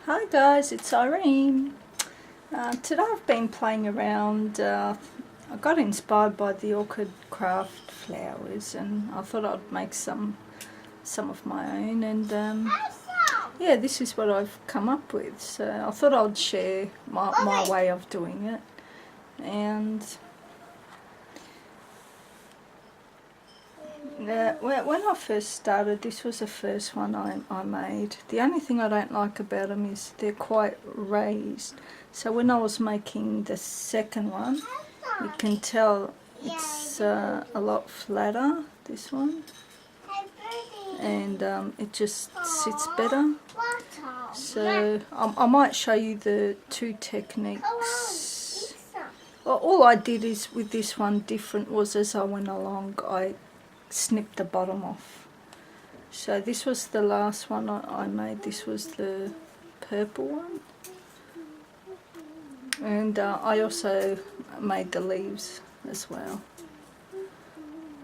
Hi guys, it's Irene. Today I've been playing around. I got inspired by the orchid craft flowers and I thought I'd make some of my own, and yeah, this is what I've come up with. So I thought I'd share my way of doing it. And when I first started, this was the first one I made. The only thing I don't like about them is they're quite raised. So when I was making the second one, you can tell it's a lot flatter, this one. And it just sits better. So I might show you the two techniques. Well, all I did is with this one different was as I went along I snipped the bottom off. So this was the last one I made. This was the purple one, and I also made the leaves as well.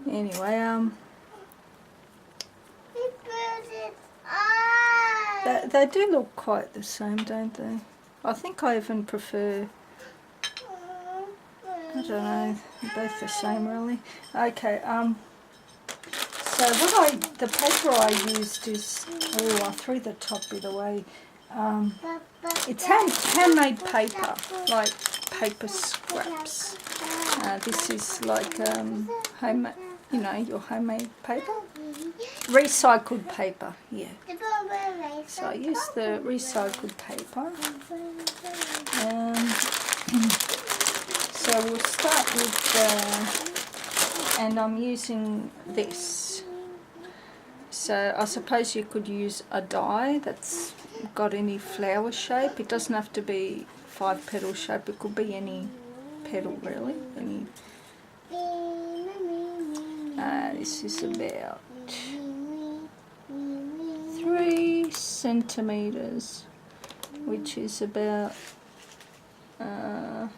Anyway, they do look quite the same, don't they? I think I even prefer, I don't know, they're both the same really. Okay, so the paper I used is, oh, I threw the top bit away. It's handmade paper, like paper scraps. This is like homemade, you know, your homemade paper. Recycled paper, yeah. So I use the recycled paper. So we'll start with, and I'm using this. So I suppose you could use a die that's got any flower shape. It doesn't have to be 5-petal shape. It could be any petal really. Any. This is about 3 centimeters, which is about an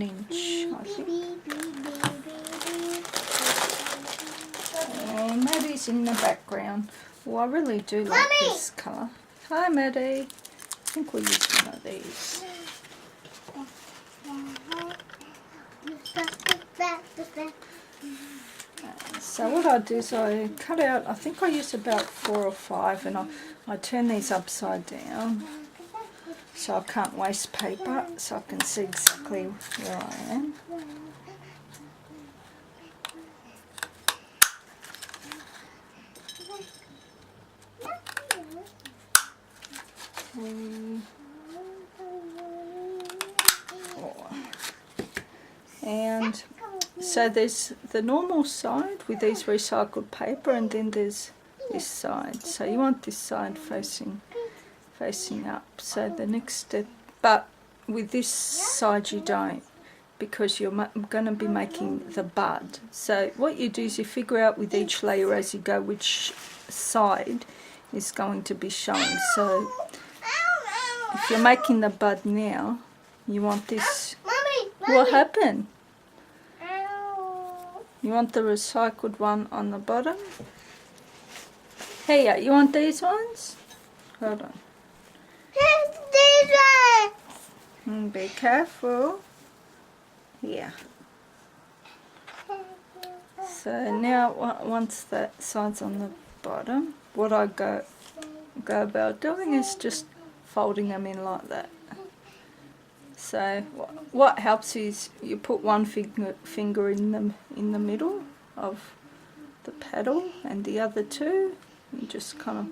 inch, I think. And Maddie's in the background. Well, I really do like this colour. Hi, Maddie. I think we'll use one of these. So what I do is I cut out, I think I use about 4 or 5, and I turn these upside down so I can't waste paper, so I can see exactly where I am. And so there's the normal side with these recycled paper, and then there's this side. So you want this side facing up. So the next step, but with this side you don't, because you're going to be making the bud. So what you do is you figure out with each layer as you go which side is going to be showing. So if you're making the bud now, you want this. What happened? You want the recycled one on the bottom. Hey, you want these ones? Hold on. These ones. Be careful. Yeah. So now, once that side's on the bottom, what I go about doing is just folding them in like that. So what helps is you put one finger in the middle of the paddle, and the other two you just kind of,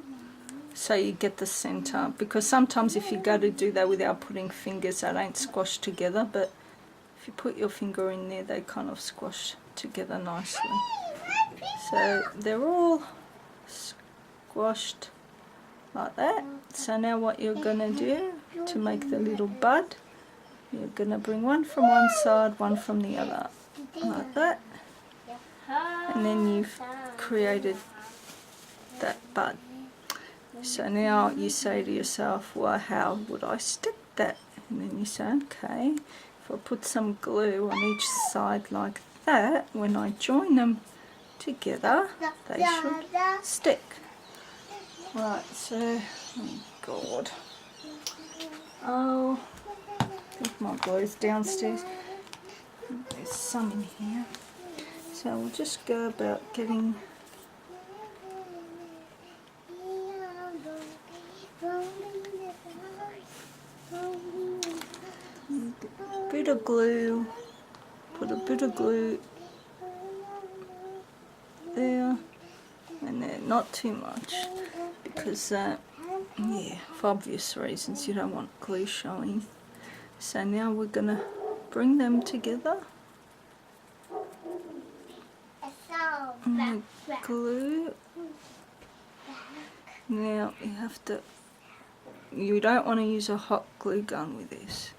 so you get the center, because sometimes if you go to do that without putting fingers, they don't squash together, but if you put your finger in there they kind of squash together nicely. So they're all squashed like that. So now what you're going to do to make the little bud, you're going to bring one from one side, one from the other, like that, and then you've created that bud. So now you say to yourself, well, how would I stick that? And then you say, okay, if I put some glue on each side like that, when I join them together, they should stick. Right, so, oh God. my glue's downstairs. There's some in here. So we'll just go about getting a bit of glue, put a bit of glue there and there, not too much, because yeah, for obvious reasons you don't want glue showing. So now we're gonna bring them together. And the glue. Now you don't want to use a hot glue gun with this.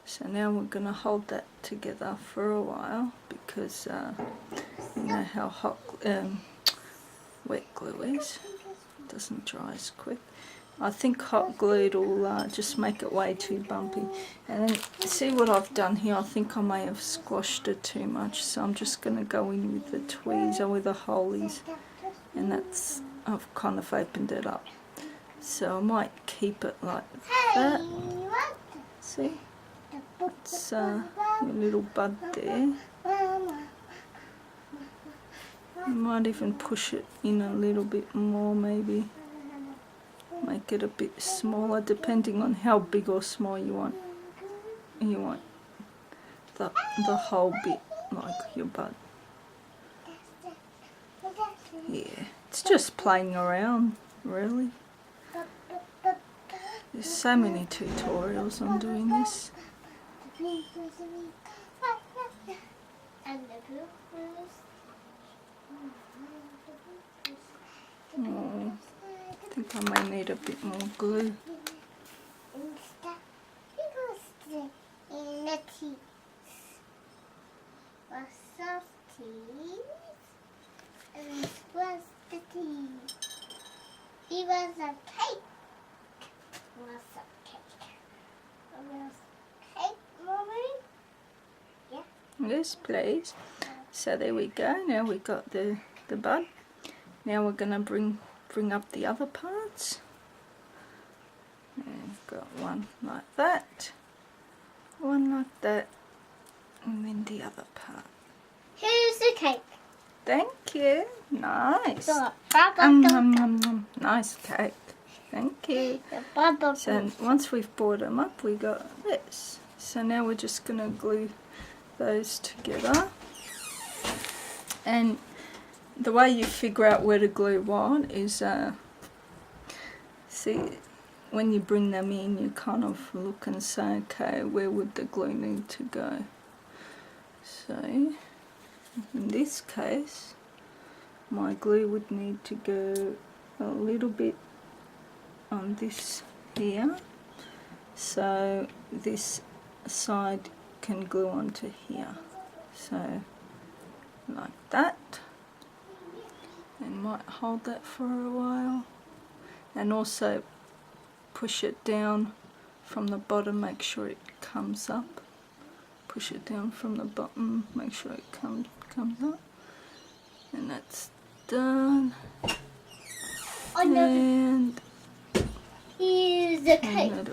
So now we're going to hold that together for a while, because you know how wet glue is. It doesn't dry as quick. I think hot glue will just make it way too bumpy. And then see what I've done here, I think I may have squashed it too much, so I'm just going to go in with the tweezer with the holies, and I've kind of opened it up. So I might keep it like that. See? It's a little bud there. You might even push it in a little bit more, maybe. Make it a bit smaller, depending on how big or small you want. You want the whole bit like your bud. Yeah, it's just playing around, really. There's so many tutorials on doing this. Oh, I think I may need a bit more glue. He was a cake. Was a cake. Was cake, Mommy? Yeah. Yes, please. So there we go. Now we got the bud. Now we're gonna bring up the other parts. And we've got one like that, one like that, and then the other part. Here's the cake. Thank you. Nice. Nice cake. Thank you. So once we've brought them up, we got this. So now we're just going to glue those together. And the way you figure out where to glue what is, see, when you bring them in, you kind of look and say, okay, where would the glue need to go? So in this case, my glue would need to go a little bit on this here, so this side can glue onto here. So like that, and might hold that for a while, and also push it down from the bottom, make sure it comes up. Push it down from the bottom, make sure it comes up, and that's done. And here's the cake. A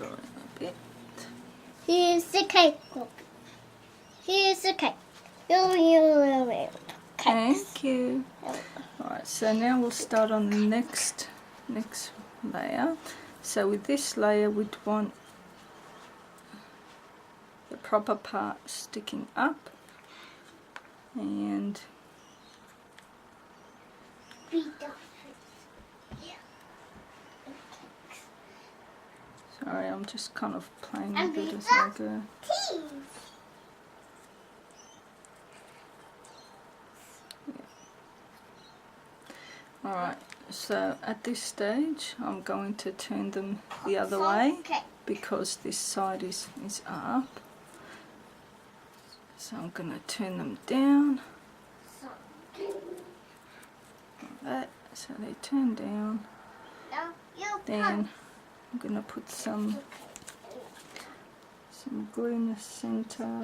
bit. Here's the cake. Here's the cake. Thank you. Alright, so now we'll start on the next layer. So with this layer we'd want the proper part sticking up, and sorry, I'm just kind of playing with it as I go. Alright, so at this stage I'm going to turn them the other way because this side is up. So I'm going to turn them down like that, so they turn down. Then I'm going to put some glue in the center.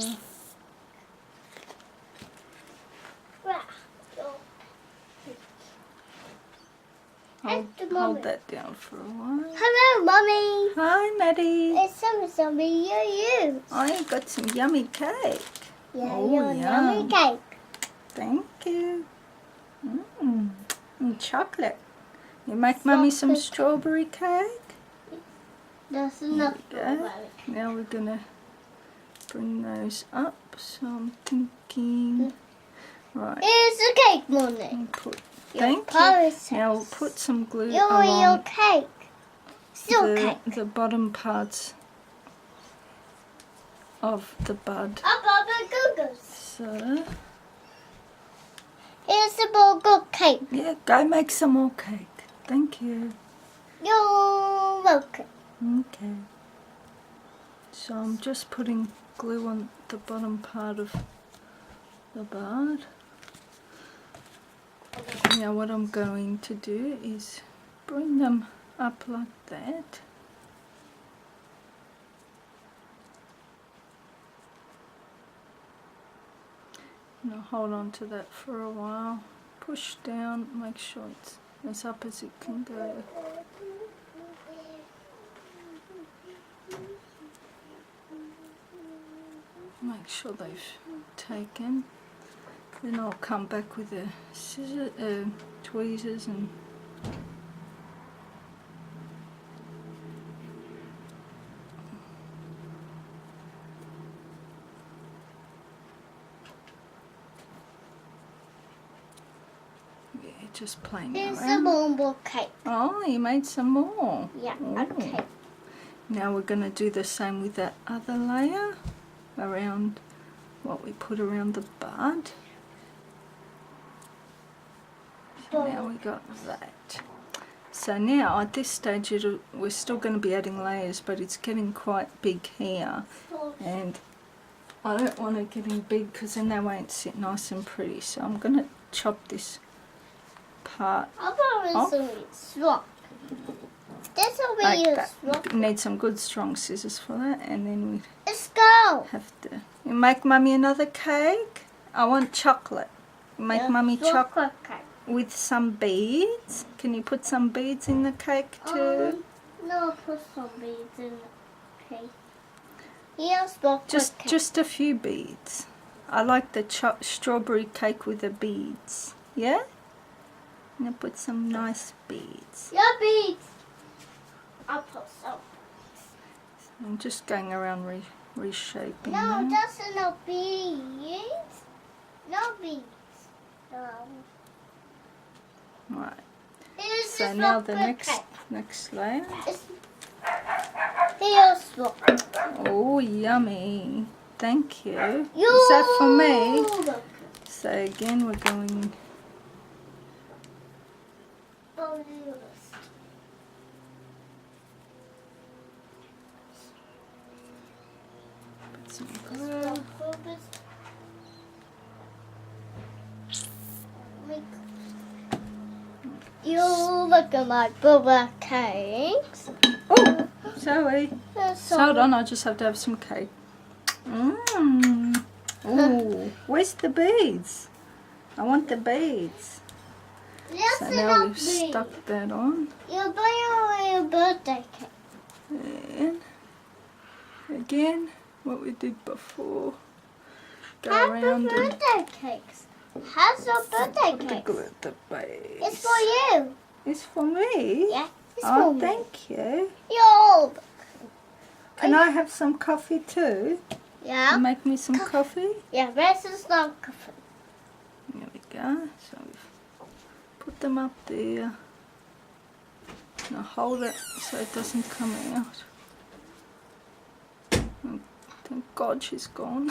hold that down for a while. Hello, Mummy. Hi, Maddie. It's something you. I got some yummy cake. Yeah, Oh, your yummy yum. cake. Thank you. And chocolate. You make Mummy some strawberry cake? That's There enough. we go. Now we're going to bring those up. So I'm thinking... Right. Here's the cake, Mummy. And put, Your thank princess. you. Now we'll put some glue Your along cake. Still cake. the bottom parts of the bud. Above the googles. So, Here's the burger cake. yeah, go make some more cake. Thank you. You're welcome. Okay. So I'm just putting glue on the bottom part of the bud. Now what I'm going to do is bring them up like that. Now hold on to that for a while. Push down, make sure it's as up as it can go. Make sure they've taken. Then I'll come back with the scissors, tweezers and yeah, just playing Here's the around. bonbon cake. Oh, you made some more. Yeah, Ooh. okay. Now we're going to do the same with that other layer around what we put around the bud. So now we got that. So now at this stage we're still going to be adding layers, but it's getting quite big here, and I don't want it getting big because then they won't sit nice and pretty. So I'm going to chop this part I'll probably swap. This will be like a that. swap. You need some good strong scissors for that, and then we Let's go. have to. You make Mummy another cake? I want chocolate. You make Mummy chocolate cake. with some beads. Can you put some beads in the cake too? No, I'll put some beads in the cake. Here's chocolate cake. Just a few beads. I like the strawberry cake with the beads. Yeah? I'm gonna put some nice beads. Your beads. I'll put some. I'm just going around reshaping No, them. that's no beads. No beads. Right. Here's So the now the chocolate next layer. Here's chocolate. Oh, yummy. Thank you. You. Is that for me? So again, we're going. Put some glue. You look at my bubble cakes. Oh, sorry. So Hold on, I just have to have some cake. Mmm. Oh, where's the beads? I want the beads. So now we've stuck that on. You're buying your birthday cake. And again, what we did before. Go Happy around and birthday cakes. How's your birthday put the cake? glue at the base. It's for you. It's for me? Yeah, it's Oh, for me. thank you. You're old. Can I have some coffee too? Yeah. Make me some coffee? Yeah, this is not coffee. There we go. So we've put them up there. Now hold it so it doesn't come out. Oh, thank God she's gone.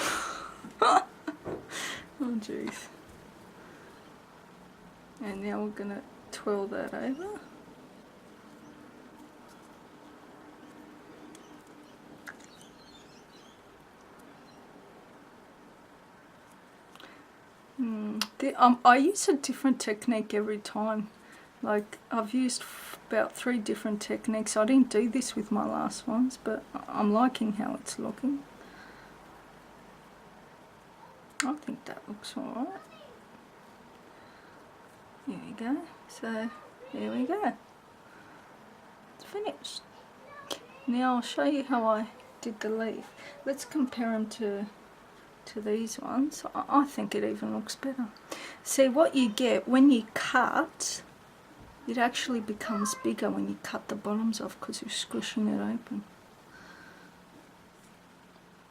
Oh jeez. And now we're going to twirl that over. I use a different technique every time. Like I've used about 3 different techniques. I didn't do this with my last ones, but I'm liking how it's looking. I think that looks alright. Here we go. So there we go. finished. Now I'll show you how I did the leaf. Let's compare them to these ones. I think it even looks better. See, what you get when you cut, it actually becomes bigger when you cut the bottoms off because you're squishing it open.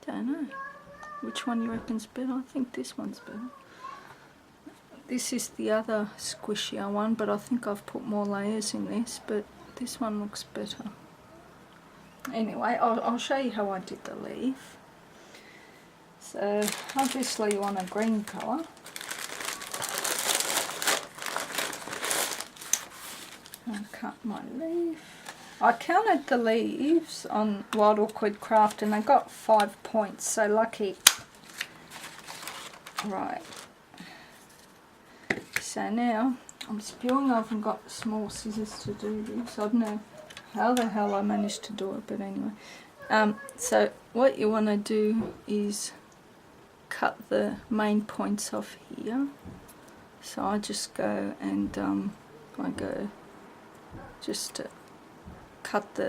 Don't know. Which one you reckon's better? I think this one's better. This is the other squishier one, but I think I've put more layers in this, but this one looks better. Anyway, I'll show you how I did the leaf. So obviously you want a green colour. I'll cut my leaf. I counted the leaves on Wild Awkward Craft and I got 5 points, so lucky. Right. So now I'm spewing. I haven't got small scissors to do this. I don't know how the hell I managed to do it, but anyway. So what you want to do is cut the main points off here. So I just go and I go just to cut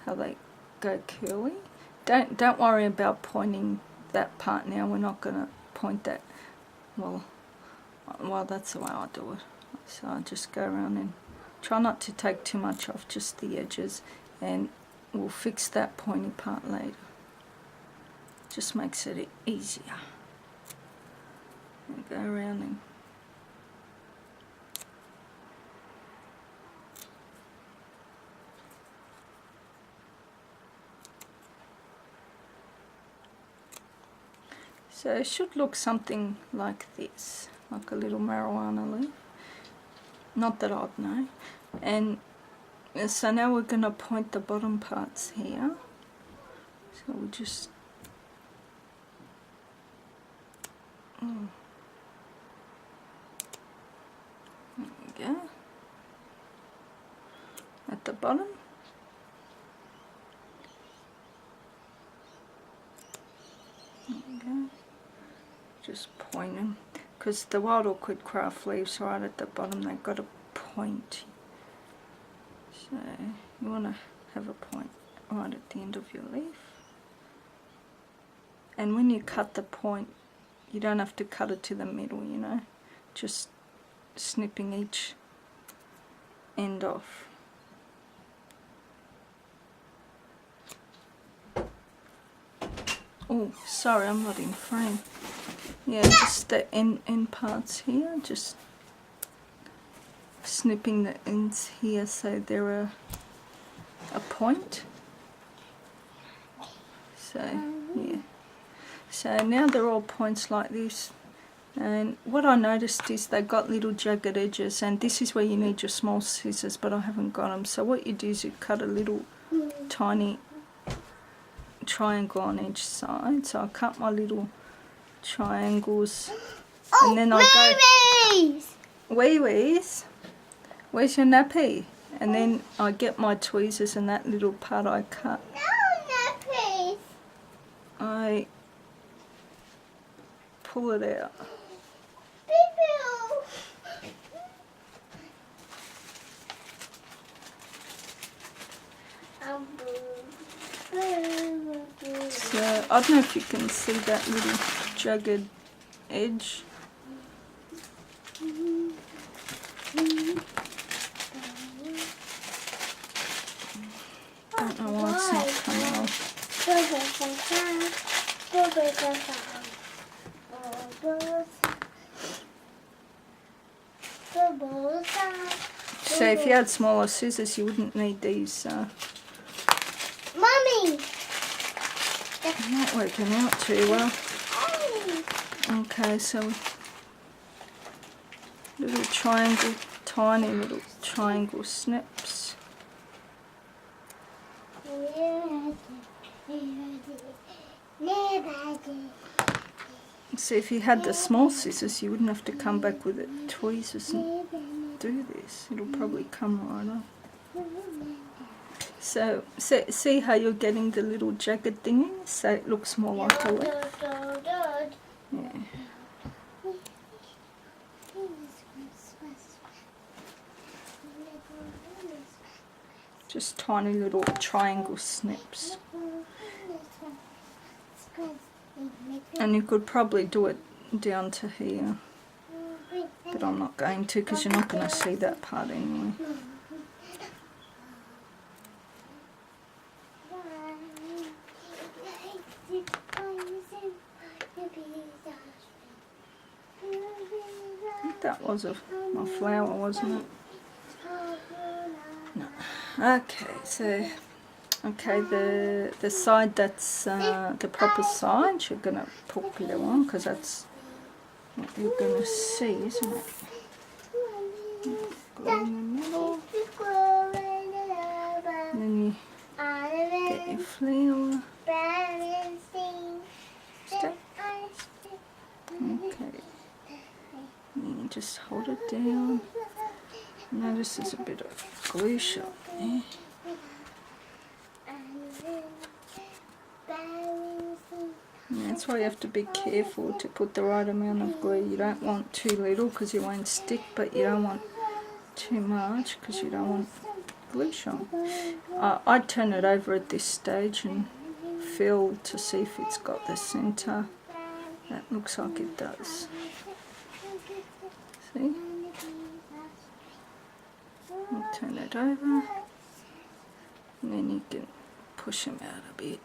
how they go curly. Don't worry about pointing that part now. We're not going to point that. Well, that's the way I do it. So I just go around and try not to take too much off, just the edges, and we'll fix that pointy part later. Just makes it easier. And go around and so it should look something like this, like a little marijuana leaf. Not that I'd know. And so now we're going to point the bottom parts here. So we'll just there we go. At the bottom. There we go. Just point them. Because the Wild Awkward Craft leaves right at the bottom, they've got a point. So you want to have a point right at the end of your leaf. And when you cut the point, you don't have to cut it to the middle, you know. Just snipping each end off. Oh, sorry, I'm not in frame. Yeah, just the end parts here, just snipping the ends here so they're a point. So, yeah. So now they're all points like this. And what I noticed is they got little jagged edges, and this is where you need your small scissors, but I haven't got them. So what you do is you cut a little tiny triangle on each side. So I cut my little triangles, and then I go wee-wees, where's your nappy? And then I get my tweezers, and that little part I cut, No, nappies. I pull it out. So I don't know if you can see that little jagged edge. Don't know why it's not coming off. So if you had smaller scissors, you wouldn't need these. Mummy! Not working out too well. Okay, so little triangle, tiny little triangle snips. So if you had the small scissors, you wouldn't have to come back with the tweezers and do this. It'll probably come right off. So see how you're getting the little jagged thingies, so it looks more like a leaf. Yeah. just tiny little triangle snips. And you could probably do it down to here, but I'm not going to because you're not going to see that part anyway. I think that was my flower, wasn't it? No. Okay, so the side that's the proper side, you're gonna put glitter on because that's what you're gonna see, isn't it? Glue in the middle, and then you get your flower. Step. Okay. And just hold it down. Notice there's a bit of glue shot there. And that's why you have to be careful to put the right amount of glue. You don't want too little because you won't stick, but you don't want too much because you don't want glue shot. I'd turn it over at this stage and feel to see if it's got the centre. That looks like it does. See? You turn it over, and then you can push them out a bit.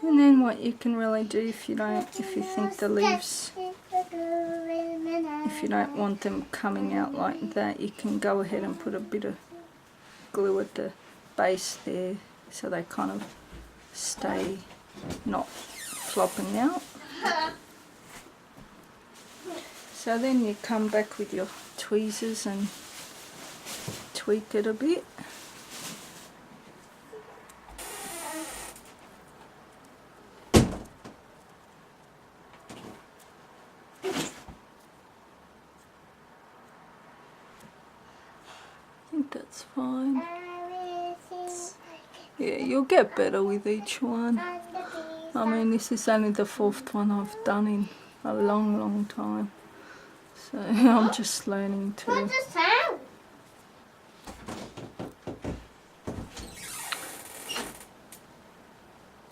And then what you can really do if you think the leaves, if you don't want them coming out like that, you can go ahead and put a bit of glue at the base there so they kind of stay not flopping out. So then you come back with your tweezers and tweak it a bit. I think that's fine. Yeah, you'll get better with each one. I mean, this is only the 4th one I've done in a long time. So I'm just learning to... What's the sound?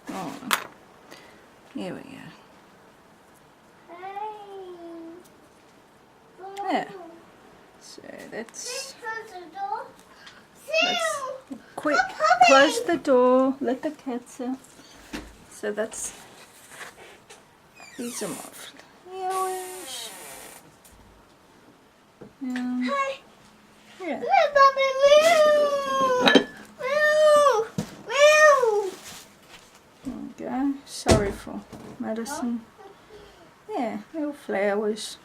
Oh, here we go. Yeah. So that's quick. Close the door. Let the cats out. So that's... These are my flowers. Yeah. There we go. Sorry for Madison. Yeah, little flowers.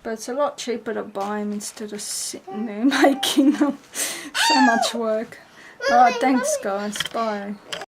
But it's a lot cheaper to buy them instead of sitting there making them. So much work. Alright, thanks guys. Bye.